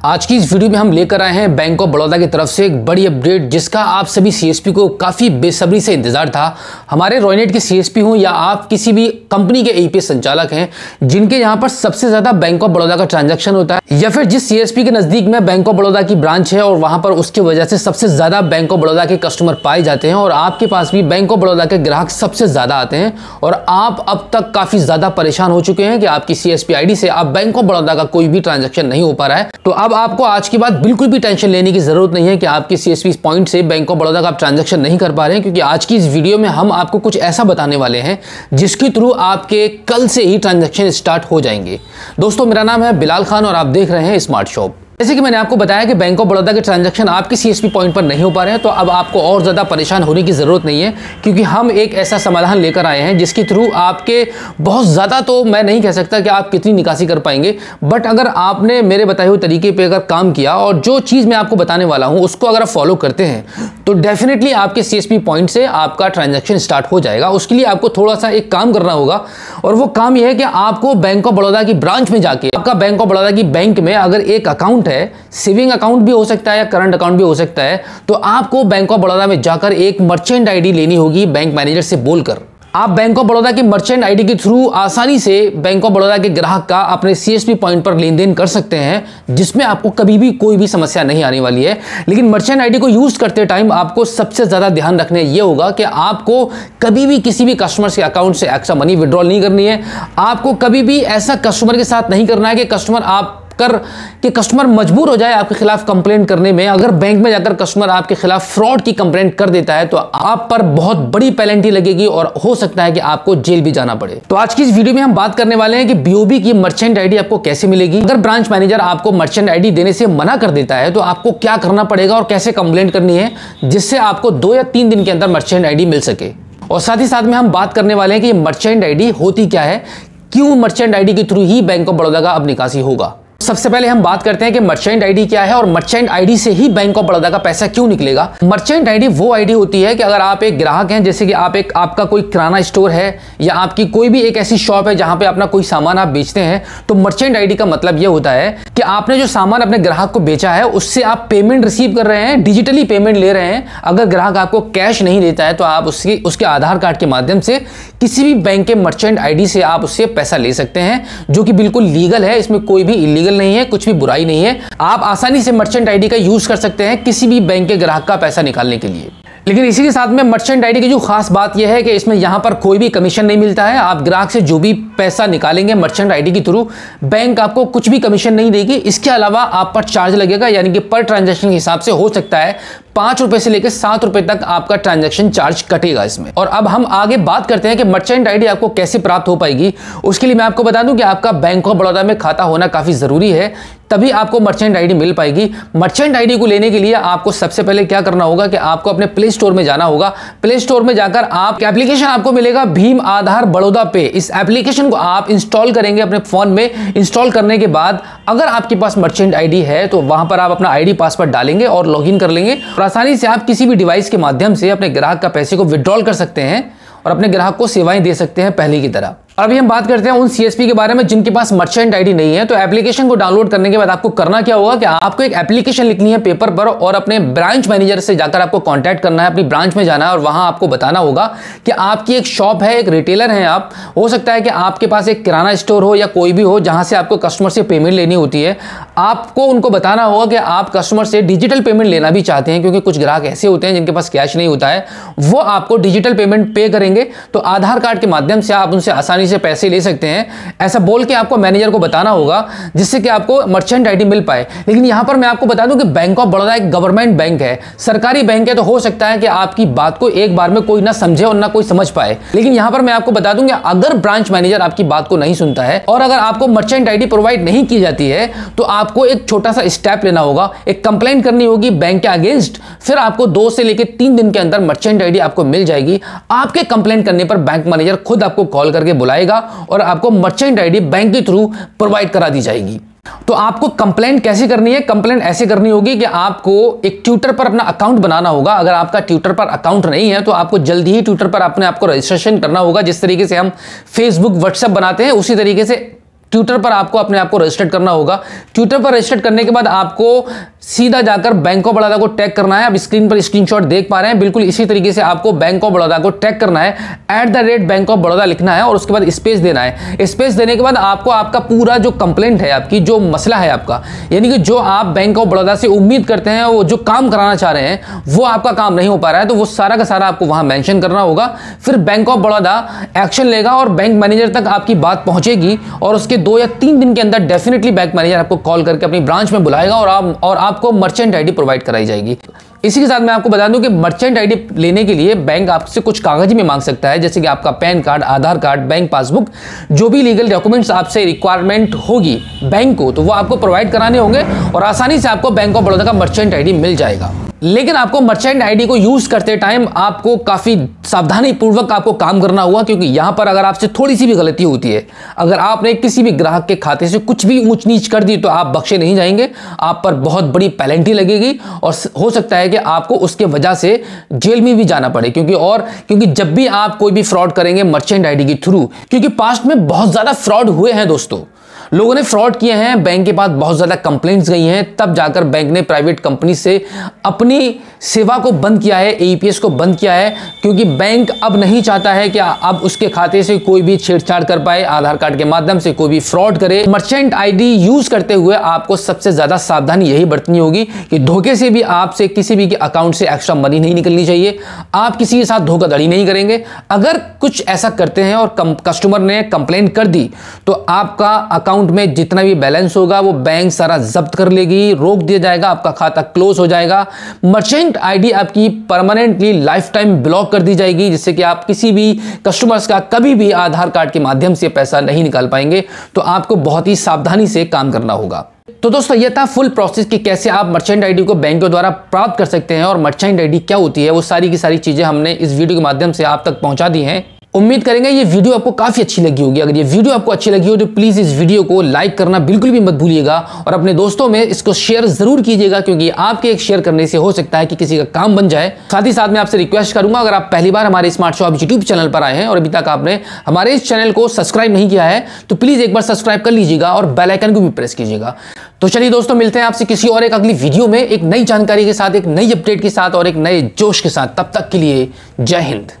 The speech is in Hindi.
आज की इस वीडियो में हम लेकर आए हैं बैंक ऑफ बड़ौदा की तरफ से एक बड़ी अपडेट, जिसका आप सभी सीएसपी को काफ़ी बेसब्री से इंतजार था। हमारे रॉयनेट के सीएसपी हों या आप किसी भी कंपनी के एईपीएस संचालक हैं जिनके यहाँ पर सबसे ज़्यादा बैंक ऑफ बड़ौदा का ट्रांजैक्शन होता है, या फिर जिस सीएसपी के नज़दीक में बैंक ऑफ बड़ौदा की ब्रांच है और वहाँ पर उसकी वजह से सबसे ज़्यादा बैंक ऑफ बड़ौदा के कस्टमर पाए जाते हैं और आपके पास भी बैंक ऑफ बड़ौदा के ग्राहक सबसे ज़्यादा आते हैं और आप अब तक काफ़ी ज़्यादा परेशान हो चुके हैं कि आपकी सीएसपी आईडी से आप बैंक ऑफ बड़ौदा का कोई भी ट्रांजैक्शन नहीं हो पा रहा है। तो अब आपको आज के बाद बिल्कुल भी टेंशन लेने की जरूरत नहीं है कि आपके सीएसपी पॉइंट से बैंक ऑफ बड़ौदा का आप ट्रांजैक्शन नहीं कर पा रहे हैं, क्योंकि आज की इस वीडियो में हम आपको कुछ ऐसा बताने वाले हैं जिसके थ्रू आपके कल से ही ट्रांजैक्शन स्टार्ट हो जाएंगे। दोस्तों, मेरा नाम है बिलाल खान और आप देख रहे हैं स्मार्ट शॉप। जैसे कि मैंने आपको बताया कि बैंक ऑफ बड़ौदा के ट्रांजैक्शन आपके सीएसपी पॉइंट पर नहीं हो पा रहे हैं, तो अब आपको और ज़्यादा परेशान होने की ज़रूरत नहीं है, क्योंकि हम एक ऐसा समाधान लेकर आए हैं जिसके थ्रू आपके बहुत ज़्यादा, तो मैं नहीं कह सकता कि आप कितनी निकासी कर पाएंगे, बट अगर आपने मेरे बताए हुए तरीके पर अगर काम किया और जो चीज़ मैं आपको बताने वाला हूँ उसको अगर आप फॉलो करते हैं तो डेफिनेटली आपके सीएसपी पॉइंट से आपका ट्रांजैक्शन स्टार्ट हो जाएगा। उसके लिए आपको थोड़ा सा एक काम करना होगा और वो काम यह है कि आपको बैंक ऑफ बड़ौदा की ब्रांच में जाके, आपका बैंक ऑफ बड़ौदा की बैंक में अगर एक अकाउंट है, सेविंग अकाउंट भी हो सकता है या करंट अकाउंट भी हो सकता है, तो आपको बैंक ऑफ बड़ौदा में जाकर एक मर्चेंट आईडी लेनी होगी बैंक मैनेजर से बोलकर। आप बैंक ऑफ बड़ौदा की मर्चेंट आईडी के थ्रू आसानी से बैंक ऑफ बड़ौदा के ग्राहक का अपने सीएसपी पॉइंट पर लेन देन कर सकते हैं, जिसमें आपको कभी भी कोई भी समस्या नहीं आने वाली है। लेकिन मर्चेंट आईडी को यूज करते टाइम आपको सबसे ज्यादा ध्यान रखना ये होगा कि आपको कभी भी किसी भी कस्टमर के अकाउंट से एक्स्ट्रा मनी विड्रॉल नहीं करनी है। आपको कभी भी ऐसा कस्टमर के साथ नहीं करना है कि कस्टमर मजबूर हो जाए आपके खिलाफ कंप्लेंट करने में। अगर बैंक में जाकर कस्टमर आपके खिलाफ फ्रॉड की कंप्लेंट कर देता है तो आप पर बहुत बड़ी पेनल्टी लगेगी और हो सकता है कि आपको जेल भी जाना पड़े। तो आज की इस वीडियो में हम बात करने वाले हैं कि बीओबी की मर्चेंट आईडी आपको कैसे मिलेगी। अगर ब्रांच मैनेजर आपको मर्चेंट आईडी देने से मना कर देता है तो आपको क्या करना पड़ेगा और कैसे कंप्लेंट करनी है जिससे आपको 2 या 3 दिन के अंदर मर्चेंट आईडी मिल सके। और साथ ही साथ में हम बात करने वाले हैं कि मर्चेंट आईडी होती क्या है, क्यों मर्चेंट आईडी के through he bank of Baroda का अब निकासी होगा। सबसे पहले हम बात करते हैं कि मर्चेंट आईडी क्या है और मर्चेंट आईडी से ही बैंक ऑफ बड़ौदा का पैसा क्यों निकलेगा। मर्चेंट आईडी वो आईडी होती है कि अगर आप एक ग्राहक हैं, जैसे कि आपका कोई किराना स्टोर है या आपकी कोई भी एक ऐसी शॉप है जहां पे अपना कोई सामान आप बेचते हैं, तो मर्चेंट आईडी का मतलब ये होता है कि आपने जो सामान अपने ग्राहक को बेचा है उससे आप पेमेंट रिसीव कर रहे हैं, डिजिटली पेमेंट ले रहे हैं। अगर ग्राहक आपको कैश नहीं देता है तो आप उसके आधार कार्ड के माध्यम से किसी भी बैंक के मर्चेंट आईडी से आप उससे पैसा ले सकते हैं, जो कि बिल्कुल लीगल है। इसमें कोई भी इलीगल नहीं है, कुछ भी बुराई नहीं है। आप आसानी से मर्चेंट आईडी का यूज कर सकते हैं किसी भी बैंक के ग्राहक का पैसा निकालने के लिए। लेकिन इसी के साथ में मर्चेंट आईडी की जो खास बात यह है कि इसमें यहां पर कोई भी कमीशन नहीं मिलता है। आप ग्राहक से जो भी पैसा निकालेंगे मर्चेंट आईडी के थ्रू, बैंक आपको कुछ भी कमीशन नहीं देगी। इसके अलावा आप पर चार्ज लगेगा, यानी कि पर ट्रांजैक्शन के हिसाब से हो सकता है 5 रुपए से लेकर 7 रुपए तक आपका ट्रांजैक्शन चार्ज कटेगा इसमें। और अब हम आगे बात करते हैं कि मर्चेंट आईडी आपको कैसे प्राप्त हो पाएगी। उसके लिए मैं आपको बता दूं कि आपका बैंक ऑफ बड़ौदा में खाता होना काफी जरूरी है, तभी आपको मर्चेंट आईडी मिल पाएगी। मर्चेंट आईडी को लेने के लिए आपको सबसे पहले क्या करना होगा कि आपको अपने प्ले स्टोर में जाना होगा। प्ले स्टोर में जाकर आप एप्लीकेशन आपको मिलेगा भीम आधार बड़ौदा पे। इस एप्लीकेशन को आप इंस्टॉल करेंगे अपने फोन में। इंस्टॉल करने के बाद अगर आपके पास मर्चेंट आईडी है तो वहां पर आप अपना आईडी पासवर्ड डालेंगे और लॉगिन कर लेंगे और आसानी से आप किसी भी डिवाइस के माध्यम से अपने ग्राहक का पैसे को विड्रॉल कर सकते हैं और अपने ग्राहक को सेवाएं दे सकते हैं पहले की तरह। और अभी हम बात करते हैं उन सीएसपी के बारे में जिनके पास मर्चेंट आईडी नहीं है। तो एप्लीकेशन को डाउनलोड करने के बाद आपको करना क्या होगा कि आपको एक एप्लीकेशन लिखनी है पेपर पर और अपने ब्रांच मैनेजर से जाकर आपको कांटेक्ट करना है, अपनी ब्रांच में जाना है और वहां आपको बताना होगा कि आपकी एक शॉप है, एक रिटेलर है आप। हो सकता है कि आपके पास एक किराना स्टोर हो या कोई भी हो जहां से आपको कस्टमर से पेमेंट लेनी होती है। आपको उनको बताना होगा कि आप कस्टमर से डिजिटल पेमेंट लेना भी चाहते हैं, क्योंकि कुछ ग्राहक ऐसे होते हैं जिनके पास कैश नहीं होता है, वो आपको डिजिटल पेमेंट पे करेंगे। तो आधार कार्ड के माध्यम से आप उनसे आसानी से पैसे ले सकते हैं। ऐसा बोल के आपको मैनेजर को बताना होगा जिससे कि आपको मर्चेंट आईडी मिल पाए। लेकिन यहां पर मैं आपको बता दूं कि बैंक ऑफ बड़ौदा एक गवर्नमेंट बैंक है, सरकारी बैंक है, तो हो सकता है कि आपकी बात को एक बार में कोई ना समझे और ना कोई समझ पाए। लेकिन यहां पर मैं आपको बता दूं कि अगर ब्रांच मैनेजर आपकी बात को नहीं सुनता है और अगर आपको मर्चेंट आईडी प्रोवाइड नहीं की जाती है तो आपको एक छोटा सा स्टेप लेना होगा, एक कंप्लेंट करनी होगी बैंक के अगेंस्ट। फिर आपको 2 से लेकर 3 दिन के अंदर मर्चेंट आईडी आपको मिल जाएगी। आपके कंप्लेंट करने पर बैंक मैनेजर खुद आपको कॉल करके बुलाएगा और आपको मर्चेंट आईडी बैंक के थ्रू प्रोवाइड करा दी जाएगी। तो आपको कंप्लेंट कैसे करनी है? कंप्लेंट ऐसे करनी होगी कि आपको एक ट्विटर पर अपना अकाउंट बनाना होगा। अगर आपका ट्विटर पर अकाउंट नहीं है तो आपको जल्दी ही ट्विटर पर अपने आपको रजिस्ट्रेशन करना होगा। जिस तरीके से हम फेसबुक व्हाट्सएप बनाते हैं उसी तरीके से ट्विटर पर आपको अपने आप को रजिस्टर करना होगा। ट्विटर पर रजिस्टर करने के बाद आपको सीधा जाकर बैंक ऑफ बड़ौदा को टैग करना है। आप स्क्रीन पर स्क्रीनशॉट देख पा रहे हैं, बिल्कुल इसी तरीके से आपको बैंक ऑफ बड़ौदा को टैग करना है, @बैंक ऑफ बड़ौदा लिखना है और उसके बाद स्पेस देना है। स्पेस देने के बाद आपको आपका पूरा जो कंप्लेंट है, आपकी जो मसला है आपका, यानी कि जो आप बैंक ऑफ बड़ौदा से उम्मीद करते हैं, वो जो काम कराना चाह रहे हैं वो आपका काम नहीं हो पा रहा है, तो वो सारा का सारा आपको वहां मेंशन करना होगा। फिर बैंक ऑफ बड़ौदा एक्शन लेगा और बैंक मैनेजर तक आपकी बात पहुंचेगी और उसके 2 या 3 दिन के अंदर डेफिनेटली बैंक मैनेजर आपको कॉल करके अपनी ब्रांच में बुलाएगा और आपको मर्चेंट आईडी प्रोवाइड कराई जाएगी। इसी के साथ मैं आपको बता दूं कि मर्चेंट आईडी लेने के लिए बैंक आपसे कुछ कागज में मांग सकता है, जैसे कि आपका पैन कार्ड, आधार कार्ड, बैंक पासबुक, जो भी लीगल डॉक्यूमेंट्स आपसे रिक्वायरमेंट होगी बैंक को, तो वो आपको प्रोवाइड कराने होंगे और आसानी से आपको बैंक ऑफ बड़ौदा का मर्चेंट आईडी मिल जाएगा। लेकिन आपको मर्चेंट आईडी को यूज करते टाइम आपको काफी सावधानी पूर्वक आपको काम करना होगा, क्योंकि यहां पर अगर आपसे थोड़ी सी भी गलती होती है, अगर आपने किसी भी ग्राहक के खाते से कुछ भी ऊंच नीच कर दी, तो आप बख्शे नहीं जाएंगे, आप पर बहुत बड़ी पेनल्टी लगेगी और हो सकता है कि आपको उसके वजह से जेल में भी जाना पड़े। क्योंकि जब भी आप कोई भी फ्रॉड करेंगे मर्चेंट आईडी के थ्रू, क्योंकि पास्ट में बहुत ज्यादा फ्रॉड हुए हैं दोस्तों, लोगों ने फ्रॉड किए हैं, बैंक के पास बहुत ज्यादा कंप्लेंट्स गई हैं, तब जाकर बैंक ने प्राइवेट कंपनी से अपनी सेवा को बंद किया है, एईपीएस को बंद किया है, क्योंकि बैंक अब नहीं चाहता है कि अब उसके खाते से कोई भी छेड़छाड़ कर पाए, आधार कार्ड के माध्यम से कोई भी फ्रॉड करे। मर्चेंट आईडी यूज करते हुए आपको सबसे ज्यादा सावधानी यही बरतनी होगी कि धोखे से भी आपसे किसी भी के अकाउंट से एक्स्ट्रा मनी नहीं निकलनी चाहिए, आप किसी के साथ धोखाधड़ी नहीं करेंगे। अगर कुछ ऐसा करते हैं और कस्टमर ने कंप्लेंट कर दी, तो आपका अकाउंट में जितना भी बैलेंस होगा वो बैंक सारा जब्त कर लेगी, रोक दिया जाएगा, आपका खाता क्लोज हो जाएगा। मर्चेंट आईडी आपकी परमानेंटली लाइफ टाइम ब्लॉक कर दी जाएगी, जिससे कि आप किसी भी कस्टमर्स का कभी भी आधार कार्ड के माध्यम से पैसा नहीं निकाल पाएंगे। तो आपको बहुत ही सावधानी से काम करना होगा। तो दोस्तों ये था फुल प्रोसेस कि कैसे आप मर्चेंट आईडी को बैंक के द्वारा प्राप्त कर सकते हैं और मर्चेंट आईडी क्या होती है, वो सारी की सारी चीजें हमने इस वीडियो के माध्यम से आप तक पहुंचा दी हैं। उम्मीद करेंगे ये वीडियो आपको काफी अच्छी लगी होगी। अगर ये वीडियो आपको अच्छी लगी हो तो प्लीज इस वीडियो को लाइक करना बिल्कुल भी मत भूलिएगा और अपने दोस्तों में इसको शेयर जरूर कीजिएगा, क्योंकि आपके एक शेयर करने से हो सकता है कि किसी का काम बन जाए। साथ ही साथ मैं आपसे रिक्वेस्ट करूंगा, अगर आप पहली बार हमारे स्मार्ट शॉप यूट्यूब चैनल पर आए हैं और अभी तक आपने हमारे इस चैनल को सब्सक्राइब नहीं किया है, तो प्लीज एक बार सब्सक्राइब कर लीजिएगा और बेल आइकन को भी प्रेस कीजिएगा। तो चलिए दोस्तों, मिलते हैं आपसे किसी और एक अगली वीडियो में, एक नई जानकारी के साथ, एक नई अपडेट के साथ और एक नए जोश के साथ। तब तक के लिए जय हिंद।